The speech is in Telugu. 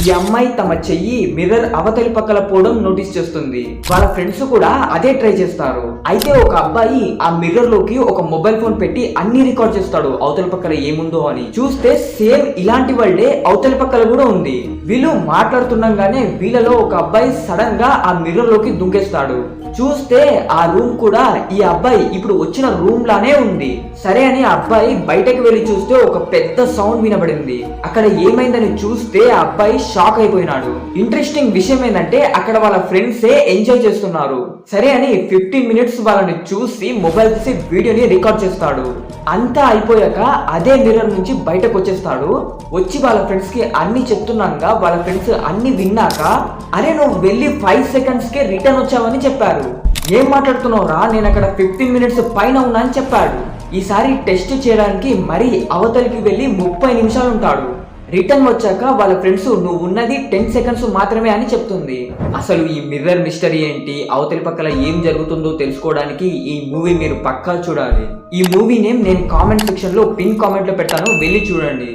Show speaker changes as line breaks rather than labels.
ఈ అమ్మాయి తమ చెయ్యి మిర్రర్ అవతలి పక్కల పోవడం నోటీస్ చేస్తుంది. వాళ్ళ ఫ్రెండ్స్ కూడా అదే ట్రై చేస్తారు. అయితే ఒక అబ్బాయి ఆ మిర్రర్ లోకి ఒక మొబైల్ ఫోన్ పెట్టి అన్ని రికార్డ్ చేస్తాడు అవతలి పక్కల ఏముందో అని. చూస్తే సేమ్ ఇలాంటి వాళ్ళే అవతలి పక్కల కూడా ఉంది. వీళ్ళు మాట్లాడుతుండగానే వీళ్ళలో ఒక అబ్బాయి సడన్ గా ఆ మిర్రర్ లోకి దుంకేస్తాడు. చూస్తే ఆ రూమ్ కూడా ఈ అబ్బాయి ఇప్పుడు వచ్చిన రూమ్ లానే ఉంది. సరే అని ఆ అబ్బాయి బయటకు వెళ్లి చూస్తే ఒక పెద్ద సౌండ్ వినబడింది. అక్కడ ఏమైందని చూస్తే ఆ అబ్బాయి షాక్ అయిపోయినాడు. ఇంట్రెస్టింగ్ విషయం ఏంటంటే అక్కడ వాళ్ళ ఫ్రెండ్సే ఎంజాయ్ చేస్తున్నారు. సరే అని 15 మినిట్స్ వాళ్ళని చూసి మొబైల్ తీసి వీడియోని రికార్డ్ చేస్తాడు. అంతా అయిపోయాక అదే మిర్రర్ నుంచి బయటకు వచ్చేస్తాడు. వచ్చి వాళ్ళ ఫ్రెండ్స్ కి అన్ని చెప్తున్నాక వాళ్ళ ఫ్రెండ్స్ అన్ని విన్నాక, అరే నువ్వు వెళ్ళి 5 సెకండ్స్ కే రిటర్న్ వచ్చావని చెప్పారు. ఏం మాట్లాడుతున్నావురా, నేను అక్కడ 15 మినిట్స్ పైన ఉన్నా అని చెప్పాడు. ఈసారి టెస్ట్ చేయడానికి మరి అవతలికి వెళ్ళి 30 నిమిషాలు ఉంటాడు. రిటర్న్ వచ్చాక వాళ్ళ ఫ్రెండ్స్ నువ్వు ఉన్నది 10 సెకండ్స్ మాత్రమే అని చెప్తుంది. అసలు ఈ మిర్రర్ మిస్టరీ ఏంటి, అవతలి పక్కల ఏం జరుగుతుందో తెలుసుకోవడానికి ఈ మూవీ మీరు పక్కా చూడాలి. ఈ మూవీ నేమ్ నేను కామెంట్ సెక్షన్ లో పిన్ కామెంట్ లో పెడతాను, వెళ్ళి చూడండి.